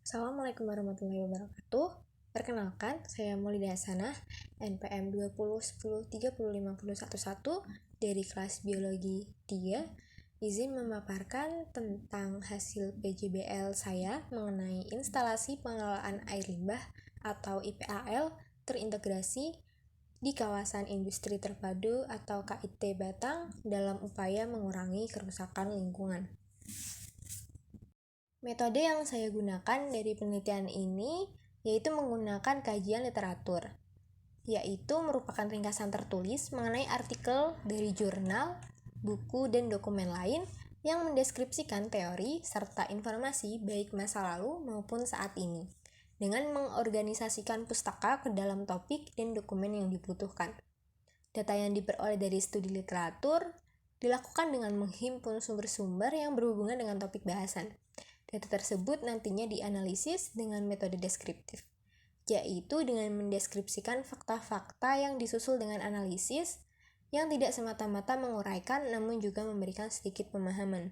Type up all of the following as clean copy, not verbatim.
Assalamualaikum warahmatullahi wabarakatuh. Perkenalkan, saya Maulida Hasanah, NPM 201010305011 dari kelas Biologi 3. Izin memaparkan tentang hasil PJBL saya mengenai instalasi pengelolaan air limbah atau IPAL terintegrasi di kawasan industri terpadu atau KIT Batang dalam upaya mengurangi kerusakan lingkungan. Metode yang saya gunakan dari penelitian ini yaitu menggunakan kajian literatur, yaitu merupakan ringkasan tertulis mengenai artikel dari jurnal, buku, dan dokumen lain yang mendeskripsikan teori serta informasi baik masa lalu maupun saat ini, dengan mengorganisasikan pustaka ke dalam topik dan dokumen yang dibutuhkan. Data yang diperoleh dari studi literatur dilakukan dengan menghimpun sumber-sumber yang berhubungan dengan topik bahasan. Data tersebut nantinya dianalisis dengan metode deskriptif, yaitu dengan mendeskripsikan fakta-fakta yang disusul dengan analisis yang tidak semata-mata menguraikan namun juga memberikan sedikit pemahaman.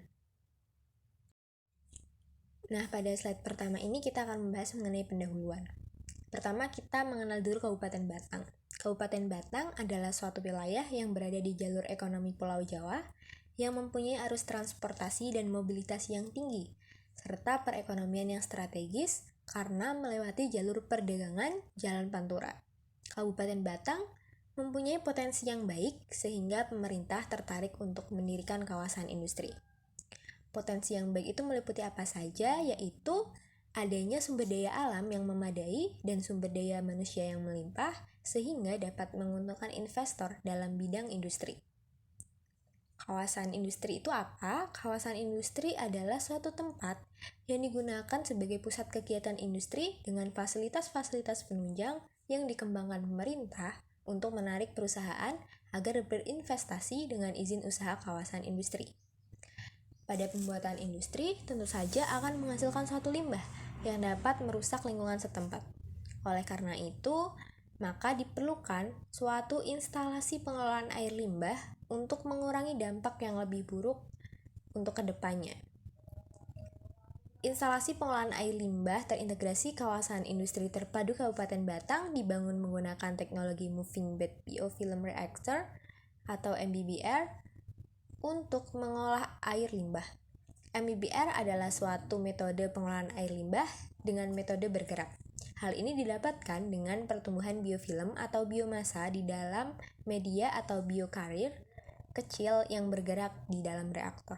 Nah, pada slide pertama ini kita akan membahas mengenai pendahuluan. Pertama, kita mengenal dulu Kabupaten Batang. Kabupaten Batang adalah suatu wilayah yang berada di jalur ekonomi Pulau Jawa yang mempunyai arus transportasi dan mobilitas yang tinggi, serta perekonomian yang strategis karena melewati jalur perdagangan Jalan Pantura. Kabupaten Batang mempunyai potensi yang baik sehingga pemerintah tertarik untuk mendirikan kawasan industri. Potensi yang baik itu meliputi apa saja, yaitu adanya sumber daya alam yang memadai dan sumber daya manusia yang melimpah sehingga dapat menguntungkan investor dalam bidang industri. Kawasan industri itu apa? Kawasan industri adalah suatu tempat yang digunakan sebagai pusat kegiatan industri dengan fasilitas-fasilitas penunjang yang dikembangkan pemerintah untuk menarik perusahaan agar berinvestasi dengan izin usaha kawasan industri. Pada pembuatan industri, tentu saja akan menghasilkan suatu limbah yang dapat merusak lingkungan setempat. Oleh karena itu, maka diperlukan suatu instalasi pengelolaan air limbah untuk mengurangi dampak yang lebih buruk untuk kedepannya. Instalasi pengelolaan air limbah terintegrasi kawasan industri terpadu Kabupaten Batang dibangun menggunakan teknologi Moving Bed Biofilm Reactor atau MBBR untuk mengolah air limbah. MBBR adalah suatu metode pengelolaan air limbah dengan metode bergerak. Hal ini didapatkan dengan pertumbuhan biofilm atau biomasa di dalam media atau biokarir kecil yang bergerak di dalam reaktor.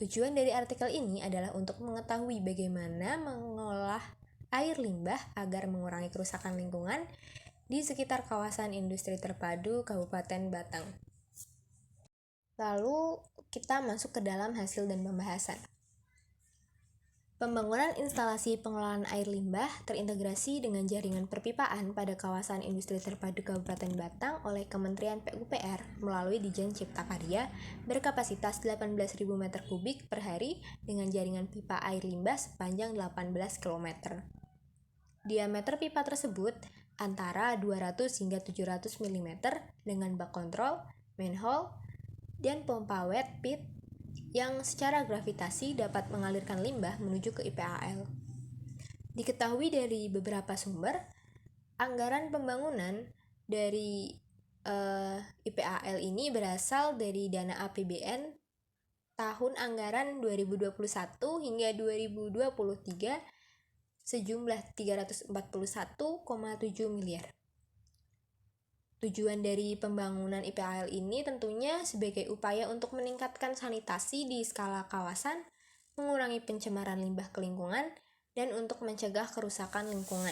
Tujuan dari artikel ini adalah untuk mengetahui bagaimana mengolah air limbah agar mengurangi kerusakan lingkungan di sekitar kawasan industri terpadu Kabupaten Batang. Lalu kita masuk ke dalam hasil dan pembahasan. Pembangunan instalasi pengelolaan air limbah terintegrasi dengan jaringan perpipaan pada kawasan industri terpadu Kabupaten Batang oleh Kementerian PUPR melalui Dijen Cipta Karya berkapasitas 18.000 m3 per hari dengan jaringan pipa air limbah sepanjang 18 km. Diameter pipa tersebut antara 200 hingga 700 mm dengan bak kontrol, manhole, dan pompa wet pit yang secara gravitasi dapat mengalirkan limbah menuju ke IPAL. Diketahui dari beberapa sumber, anggaran pembangunan dari IPAL ini berasal dari dana APBN tahun anggaran 2021 hingga 2023 sejumlah 341,7 miliar. Tujuan dari pembangunan IPAL ini tentunya sebagai upaya untuk meningkatkan sanitasi di skala kawasan, mengurangi pencemaran limbah ke lingkungan, dan untuk mencegah kerusakan lingkungan.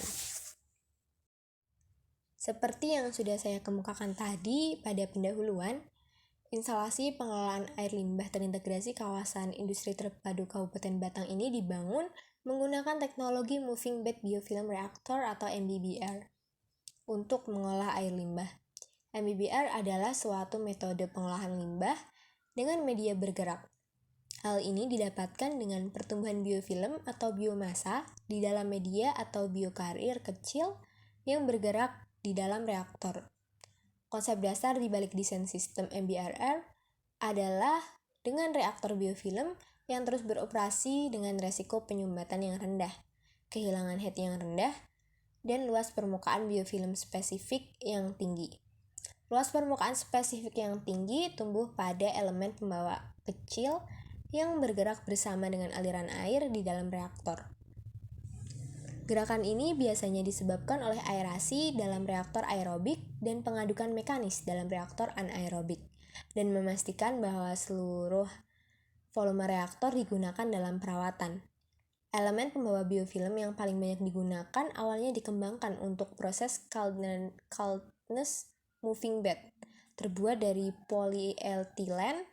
Seperti yang sudah saya kemukakan tadi pada pendahuluan, instalasi pengelolaan air limbah terintegrasi kawasan industri terpadu Kabupaten Batang ini dibangun menggunakan teknologi Moving Bed Biofilm Reactor atau MBBR untuk mengolah air limbah. MBBR adalah suatu metode pengolahan limbah dengan media bergerak. Hal ini didapatkan dengan pertumbuhan biofilm atau biomasa di dalam media atau biokarir kecil yang bergerak di dalam reaktor. Konsep dasar di balik desain sistem MBBR adalah dengan reaktor biofilm yang terus beroperasi dengan resiko penyumbatan yang rendah. kehilangan heat yang rendah, dan luas permukaan biofilm spesifik yang tinggi. Luas permukaan spesifik yang tinggi tumbuh pada elemen pembawa kecil yang bergerak bersama dengan aliran air di dalam reaktor. Gerakan ini biasanya disebabkan oleh aerasi dalam reaktor aerobik dan pengadukan mekanis dalam reaktor anaerobik, dan memastikan bahwa seluruh volume reaktor digunakan dalam perawatan. Elemen pembawa biofilm yang paling banyak digunakan awalnya dikembangkan untuk proses coldness moving bed, terbuat dari polyethylene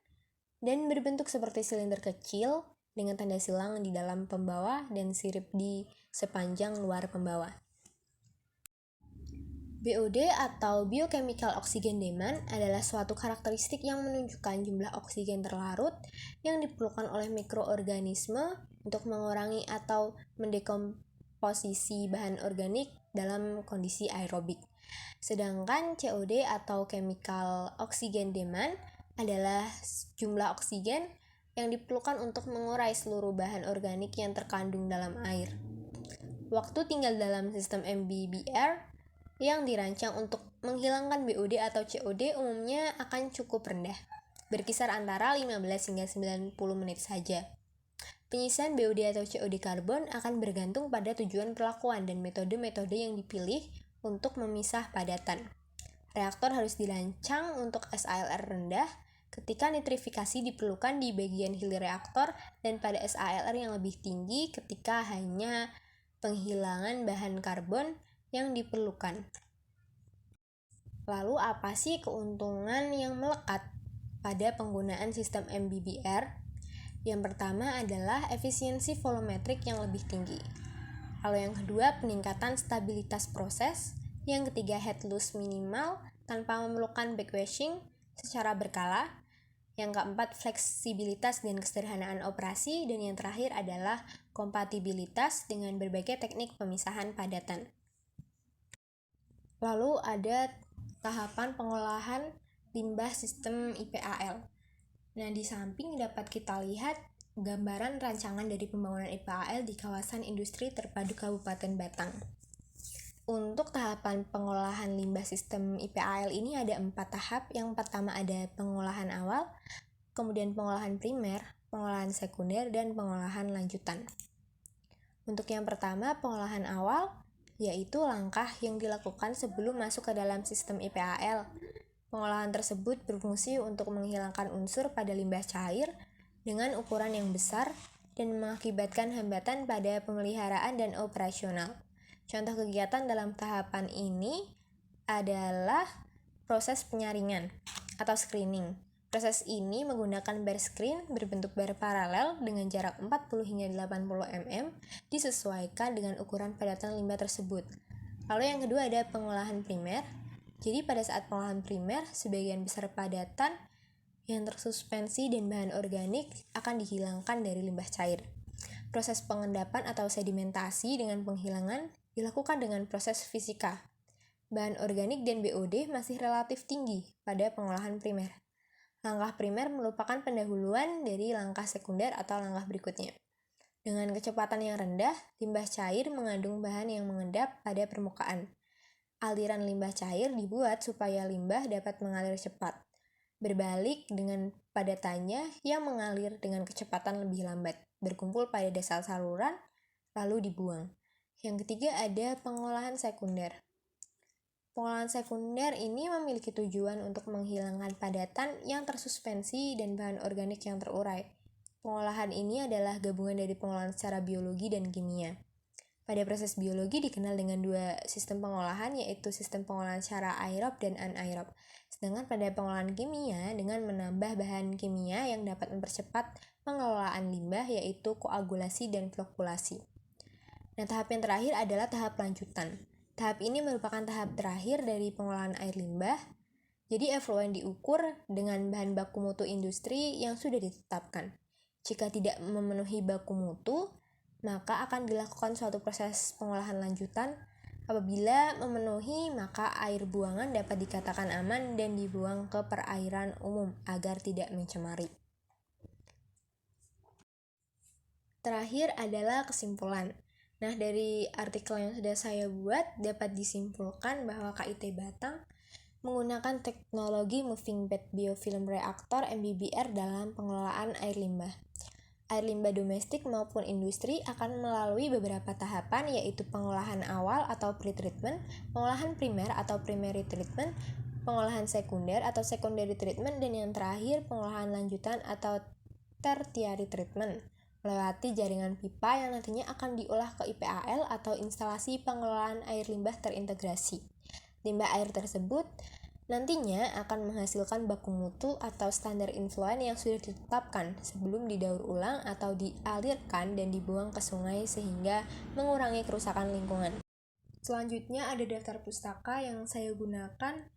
dan berbentuk seperti silinder kecil dengan tanda silang di dalam pembawa dan sirip di sepanjang luar pembawa. BOD atau Biochemical Oxygen Demand adalah suatu karakteristik yang menunjukkan jumlah oksigen terlarut yang diperlukan oleh mikroorganisme untuk mengurangi atau mendekomposisi bahan organik dalam kondisi aerobik. Sedangkan COD atau Chemical Oxygen Demand adalah jumlah oksigen yang diperlukan untuk mengurai seluruh bahan organik yang terkandung dalam air. Waktu tinggal dalam sistem MBBR yang dirancang untuk menghilangkan BOD atau COD umumnya akan cukup rendah, berkisar antara 15 hingga 90 menit saja. Penyisian BOD atau COD karbon akan bergantung pada tujuan perlakuan dan metode-metode yang dipilih untuk memisah padatan. Reaktor harus dirancang untuk SALR rendah ketika nitrifikasi diperlukan di bagian hilir reaktor dan pada SALR yang lebih tinggi ketika hanya penghilangan bahan karbon yang diperlukan. Lalu apa sih keuntungan yang melekat pada penggunaan sistem MBBR? Yang pertama adalah efisiensi volumetrik yang lebih tinggi. Lalu yang kedua, peningkatan stabilitas proses. Yang ketiga, head loss minimal tanpa memerlukan backwashing secara berkala. Yang keempat, fleksibilitas dan kesederhanaan operasi. Dan yang terakhir adalah kompatibilitas dengan berbagai teknik pemisahan padatan. Lalu ada tahapan pengolahan limbah sistem IPAL. Nah, di samping dapat kita lihat gambaran rancangan dari pembangunan IPAL di kawasan industri terpadu Kabupaten Batang. Untuk tahapan pengolahan limbah sistem IPAL ini ada 4 tahap. Yang pertama ada pengolahan awal, kemudian pengolahan primer, pengolahan sekunder, dan pengolahan lanjutan. Untuk yang pertama, pengolahan awal, yaitu langkah yang dilakukan sebelum masuk ke dalam sistem IPAL. Pengolahan tersebut berfungsi untuk menghilangkan unsur pada limbah cair dengan ukuran yang besar dan mengakibatkan hambatan pada pemeliharaan dan operasional. Contoh kegiatan dalam tahapan ini adalah proses penyaringan atau screening. Proses ini menggunakan bar screen berbentuk bar paralel dengan jarak 40 hingga 80 mm disesuaikan dengan ukuran padatan limbah tersebut. Lalu yang kedua ada pengolahan primer. Jadi pada saat pengolahan primer, sebagian besar padatan yang tersuspensi dan bahan organik akan dihilangkan dari limbah cair. Proses pengendapan atau sedimentasi dengan penghilangan dilakukan dengan proses fisika. Bahan organik dan BOD masih relatif tinggi pada pengolahan primer. Langkah primer merupakan pendahuluan dari langkah sekunder atau langkah berikutnya. Dengan kecepatan yang rendah, limbah cair mengandung bahan yang mengendap pada permukaan. Aliran limbah cair dibuat supaya limbah dapat mengalir cepat, berbalik dengan padatannya yang mengalir dengan kecepatan lebih lambat, berkumpul pada dasar saluran, lalu dibuang. Yang ketiga ada pengolahan sekunder. Pengolahan sekunder ini memiliki tujuan untuk menghilangkan padatan yang tersuspensi dan bahan organik yang terurai. Pengolahan ini adalah gabungan dari pengolahan secara biologi dan kimia. Pada proses biologi dikenal dengan 2 sistem pengolahan, yaitu sistem pengolahan secara aerob dan anaerob. Sedangkan pada pengolahan kimia dengan menambah bahan kimia yang dapat mempercepat pengelolaan limbah, yaitu koagulasi dan flokulasi. Nah, tahap yang terakhir adalah tahap lanjutan. Tahap ini merupakan tahap terakhir dari pengolahan air limbah. Jadi efluent diukur dengan bahan baku mutu industri yang sudah ditetapkan. Jika tidak memenuhi baku mutu, maka akan dilakukan suatu proses pengolahan lanjutan. Apabila memenuhi, maka air buangan dapat dikatakan aman dan dibuang ke perairan umum agar tidak mencemari. Terakhir adalah kesimpulan. Nah, dari artikel yang sudah saya buat dapat disimpulkan bahwa KIT Batang menggunakan teknologi Moving Bed Biofilm Reactor MBBR dalam pengelolaan air limbah. Air limbah domestik maupun industri akan melalui beberapa tahapan, yaitu pengolahan awal atau pre-treatment, pengolahan primer atau primary treatment, pengolahan sekunder atau secondary treatment, dan yang terakhir pengolahan lanjutan atau tertiary treatment melewati jaringan pipa yang nantinya akan diolah ke IPAL atau instalasi pengelolaan air limbah terintegrasi. Limbah air tersebut nantinya akan menghasilkan baku mutu atau standar influent yang sudah ditetapkan sebelum didaur ulang atau dialirkan dan dibuang ke sungai sehingga mengurangi kerusakan lingkungan. Selanjutnya ada daftar pustaka yang saya gunakan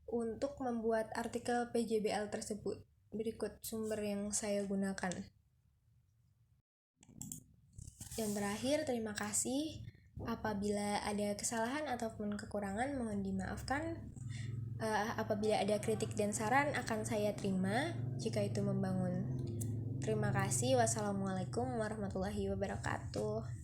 untuk membuat artikel PJBL tersebut. Berikut sumber yang saya gunakan. Dan terakhir, terima kasih. Apabila ada kesalahan ataupun kekurangan, mohon dimaafkan. Apabila ada kritik dan saran, akan saya terima jika itu membangun. Terima kasih. Wassalamualaikum warahmatullahi wabarakatuh.